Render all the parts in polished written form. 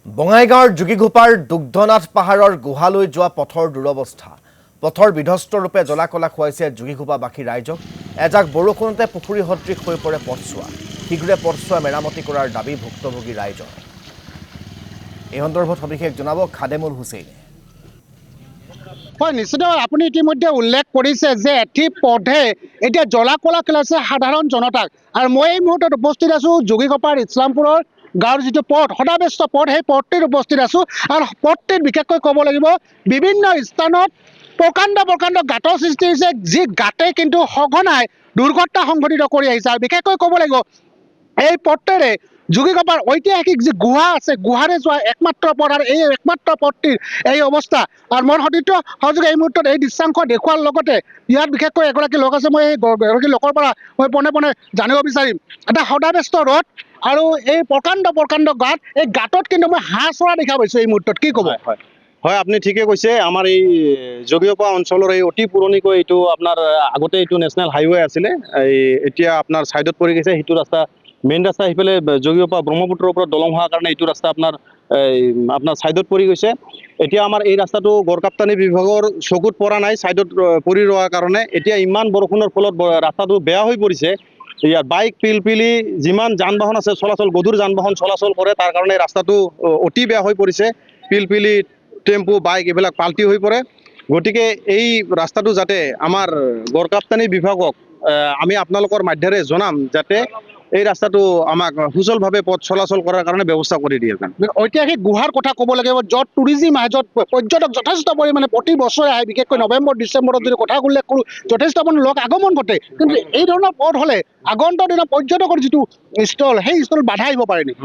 বঙাইগাঁৱৰ যোগীঘোপাৰ দুগ্ধনাথ পাহাৰৰ গুহালৈ যোৱা পথৰ দুৰৱস্থা। পথৰ বিধ্বস্ত ৰূপে জ্বলা-কলা খুৱাইছে যোগীঘোপাবাসী ৰাইজক। এজাক বৰষুণতে পুখুৰী সদৃশ হৈ পৰে পথছোৱা। শীঘ্ৰে পথছোৱা মেৰামতি কৰাৰ দাবী ভুক্তভোগী ৰাইজৰ। এই সন্দৰ্ভত সবিশেষ জনাব খাদেমুল হুছেইনে। হয়, নিশ্চিতভাৱে আপুনি ইতিমধ্যে উল্লেখ কৰিছে যে এটি পথে এতিয়া জ্বলা-কলা খেলাইছে সাধাৰণ জনতাক। আৰু মই এই মুহূৰ্তত উপস্থিত আছোঁ যোগীঘোপাৰ ইছলামপুৰৰ গাঁৱৰ যিটো পথ, সদাব্যস্ত পথ, সেই পথটিত উপস্থিত আছোঁ। আৰু পথটিত বিশেষকৈ ক'ব লাগিব বিভিন্ন স্থানত প্ৰকাণ্ড গাঁতৰ সৃষ্টি হৈছে, যি গাঁতে কিন্তু সঘনাই দুৰ্ঘটনা সংঘটিত কৰি আহিছে। আৰু বিশেষকৈ ক'ব লাগিব এই পথটোৰে যোগীঘোপাৰ ঐতিহাসিক যি গুহা আছে, গুহাৰে যোৱা একমাত্ৰ পথ, আৰু এই একমাত্ৰ পথটিৰ এই অৱস্থা। আৰু মোৰ সতীৰ্থ সহযোগে এই মুহূৰ্তত এই দৃশ্যাংশ দেখুওৱাৰ লগতে ইয়াত বিশেষকৈ এগৰাকী লোক আছে, মই এই এগৰাকী লোকৰ পৰা মই পোনে জানিব বিচাৰিম। এটা সদাব্যস্ত ৰথ আৰু এই প্ৰকাণ্ড গাঁত, এই গাঁতত কিন্তু মই হাঁহ চৰা দেখা পাইছোঁ এই মুহূৰ্তত, কি ক'ব? হয়, আপুনি ঠিকে কৈছে। আমাৰ এই যোগীঘোপা অঞ্চলৰ এই অতি পুৰণিকৈ এইটো আপোনাৰ আগতে এইটো নেশ্যনেল হাইৱে আছিলে, এই এতিয়া আপোনাৰ ছাইডত পৰি গৈছে। সেইটো ৰাস্তা মেইন ৰাস্তা সিফালে যোগীঘোপা ব্ৰহ্মপুত্ৰৰ ওপৰত দলং হোৱাৰ কাৰণে এইটো ৰাস্তা আপোনাৰ ছাইডত পৰি গৈছে। এতিয়া আমাৰ এই ৰাস্তাটো গড়কাপ্তানি বিভাগৰ চকুত পৰা নাই, ছাইডত পৰি ৰোৱাৰ কাৰণে। এতিয়া ইমান বৰষুণৰ ফলত ৰাস্তাটো বেয়া হৈ পৰিছে। ইয়াত বাইক, পিলপিলি যিমান যান বাহন আছে চলাচল, গধুৰ যান বাহন চলাচল কৰে, তাৰ কাৰণে ৰাস্তাটো অতি বেয়া হৈ পৰিছে। পিলপিলি, টেম্পু, বাইক এইবিলাক পাল্টি হৈ পৰে। গতিকে এই ৰাস্তাটো যাতে আমাৰ গড়কাপ্তানি বিভাগক আমি আপোনালোকৰ মাধ্যমেৰে জনাম, যাতে এই ৰাস্তাটো আমাক সুচলভাৱে পথ চলাচল কৰাৰ কাৰণে ব্যৱস্থা কৰি দিয়ে। ঐতিহাসিক গুহাৰ কথা ক'ব লাগিব, য'ত টুৰিজিম আহে, য'ত পৰ্যটক যথেষ্ট পৰিমাণে প্ৰতি বছৰে আহে। বিশেষকৈ নৱেম্বৰ ডিচেম্বৰত যদি কথা উল্লেখ কৰোঁ, যথেষ্ট পৰিমাণে লোক আগমন ঘটে। কিন্তু এই ধৰণৰ পথ হ'লে আগন্তুক দিনত পৰ্যটকৰ যিটো স্থল, সেই স্থল বাধা আহিব পাৰে নেকি?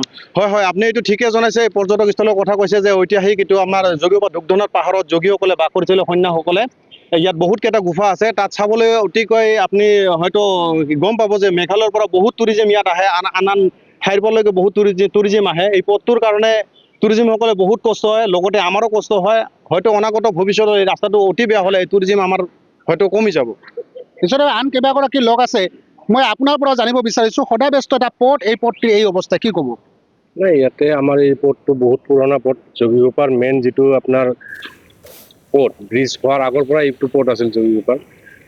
হয়, আপুনি এইটো ঠিকে জনাইছে। পৰ্যটক স্থলৰ কথা কৈছে যে ঐতিহাসিক এইটো আমাৰ যোগীঘোপা দুগ্ধনাথ পাহাৰত যোগীসকলে বাস কৰিছিল, সন্যাসকলে। ইয়াত বহুত কেইটা গুফা আছে, তাত চাবলৈ অতিকৈ আপুনি হয়তো গম পাব যে মেঘালয়ৰ পৰা বহুত টুৰিজিম ইয়াত আহে, আন ঠাইৰ পৰালৈকে বহুত টুৰিজিম আহে। এই পথটোৰ কাৰণে টুৰিজিমসকলে বহুত কষ্ট হয়, লগতে আমাৰো কষ্ট হয়। হয়তো অনাগত ভৱিষ্যতে এই ৰাস্তাটো অতি বেয়া হ'লে এই টুৰিজিম আমাৰ হয়তো কমি যাব। পিছতে আন কেইবাগৰাকী লোক আছে, মই আপোনাৰ পৰা জানিব বিচাৰিছোঁ, সদাব্যস্ত এটা পথ, এই পথটিৰ এই অৱস্থা, কি ক'ব? নাই, ইয়াতে আমাৰ এই পথটো বহুত পুৰণা পথ। যোগীঘোপাৰ মেইন যিটো আপোনাৰ পথ, ব্ৰিজ হোৱাৰ আগৰ পৰা এইটো পথ আছিল যোগীঘোপাৰ।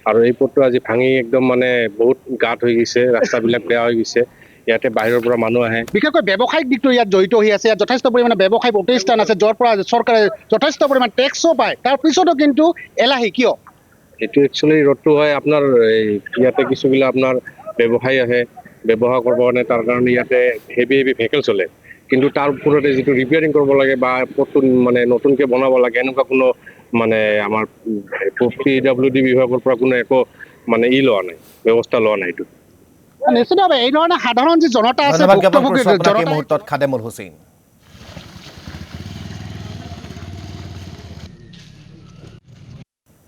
আৰু এই পথটো আজি ভাঙি একদম মানে বহুত গাঁত হৈ গৈছে, ৰাস্তাবিলাক বেয়া হৈ গৈছে। ইয়াতে বাহিৰৰ পৰা মানুহ আহে। বিশেষকৈ ব্যৱসায়িক দিশটো ইয়াত জড়িত হৈ আছে। ইয়াত যথেষ্ট পৰিমাণে ব্যৱসায় প্ৰতিষ্ঠান আছে, য'ৰ পৰা চৰকাৰে যথেষ্ট পৰিমাণে টেক্সো পায়। তাৰ পিছতো কিন্তু এলাহী কিয়? এইটো একচুৱেলি ৰোডটো হয় আপোনাৰ এই ইয়াতে কিছুবিলাক আপোনাৰ ব্যৱসায়ী আহে, ব্যৱহাৰ কৰিব কাৰণে। তাৰ কাৰণে ইয়াতে হেভি ভেহিকেল চলে। কিন্তু তাৰ ওপৰতে যিটো ৰিপেয়াৰিং কৰিব লাগে বা পথটো মানে নতুনকৈ বনাব লাগে, এনেকুৱা কোনো মানে আমাৰ PWD বিভাগৰ পৰা কোনো একো মানে লোৱা নাই, ব্যৱস্থা লোৱা নাই এইটো। নিশ্চিতভাৱে এই ধৰণে সাধাৰণ যি জনতা আছে, ধন্যবাদ জ্ঞাপন ভুক্তভোগী কৰিছোঁ আপোনাক এই জনতা। মুহূৰ্তত খাদেমুল হুছেইন।